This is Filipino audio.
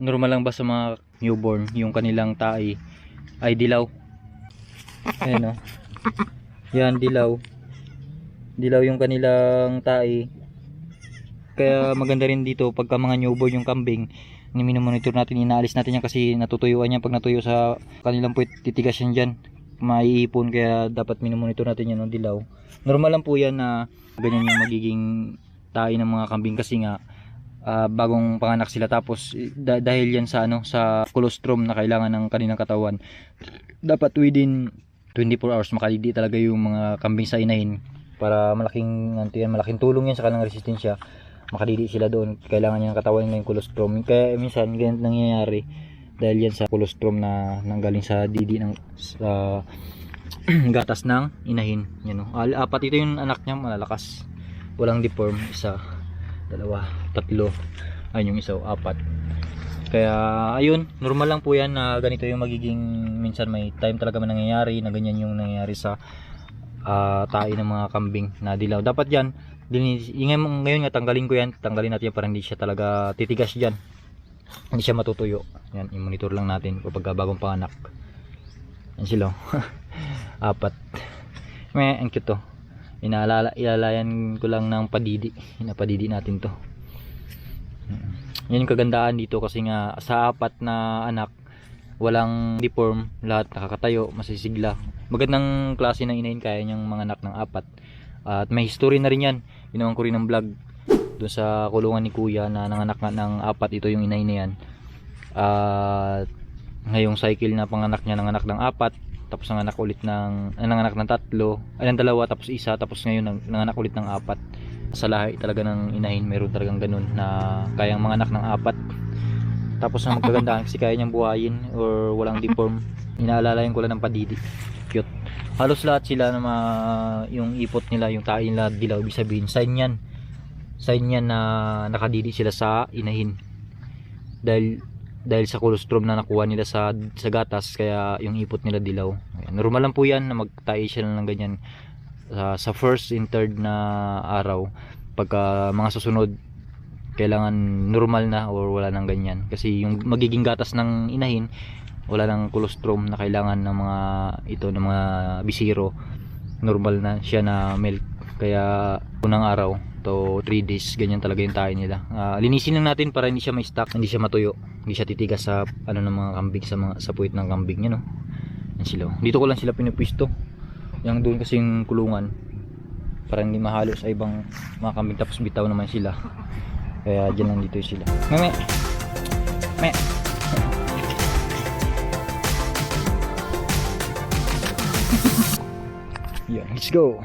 Normal lang ba sa mga newborn yung kanilang tae ay dilaw? Ayan o. Yan, dilaw. Dilaw yung kanilang tae. Kaya maganda rin dito pagka mga newborn yung kambing, monitor natin, inaalis natin yan kasi natutuyuan yan. Pag natuyo sa kanilang puwet, titigas yan dyan, maiipon. Kaya dapat minomonitor natin yan, no, dilaw. Normal lang po yan na ganyan yung magiging tae ng mga kambing kasi nga bagong panganak sila. Tapos dahil yan sa sa colostrum na kailangan ng kanilang katawan, dapat within 24 hours makadidi talaga yung mga kambing sa inahin para malaking tulong yan sa kanilang resistensya. Makadidi sila doon, kailangan niya ng katawan nila yung colostrum. Kaya minsan ganyan nangyayari dahil yan sa colostrum na nanggaling sa didi ng gatas ng inahin. Yan, no? Apat ito yung anak niya, malalakas, walang deform. Isa, dalawa, tatlo, ayun yung isa, apat. Kaya ayun, normal lang po yan na ganito yung magiging, minsan may time talaga nangyayari na ganyan yung nangyayari sa tae ng mga kambing na dilaw. Dapat yan ngayon nga tanggalin ko yan, tanggalin natin yan para hindi siya talaga titigas dyan, hindi siya matutuyo. Yan, i-monitor lang natin kapag bagong panganak. Yan sila. Apat. Ang cute to. Ilalayan ko lang ng padidi. Inapadidi natin to. Yan yung kagandaan dito kasi nga sa apat na anak walang deform, lahat nakakatayo, masisigla. Magandang klase ng inahin kaya niyang mga anak ng apat. At may history na rin yan. Ginawan ko rin ng vlog doon sa kulungan ni kuya na nanganak nga ng apat. Ito yung inahin na yan. Ngayong cycle na panganak niya, nanganak ng apat, tapos nanganak ulit nanganak ng tatlo, ng dalawa, tapos isa, tapos ngayon nanganak ulit ng apat. Sa lahi talaga ng inahin meron talagang ganun na kayang manganak ng apat. Tapos ang magkagandahan kasi kaya niyang buhayin or walang deform. Inaalalayan ko lang ng padidi. Cute. Halos lahat sila na yung ipot nila, yung tae nila dilaw, ibig sabihin sign yan na nakadidi sila sa inahin dahil sa colostrum na nakuha nila sa gatas, kaya yung ipot nila dilaw. Ayan, normal lang po yan na magtae siya ng ganyan sa first and third na araw. Pagka mga susunod, kailangan normal na or wala nang ganyan kasi yung magiging gatas ng inahin wala nang colostrum na kailangan ng ng mga bisiro. Normal na siya na milk. Kaya unang araw to 3 days ganyan talaga yung tayo nila. Linisin lang natin para hindi siya may stock, hindi siya matuyo, hindi siya titigas sa ng mga kambing, sa puwit ng kambing niya, no. Yan sila. Dito ko lang sila pinupwisto. Yang doon kasi yung kulungan para hindi mahalo sa ibang mga kambing, tapos bitaw naman sila. Kaya dyan lang dito sila. Me. Yeah, let's go.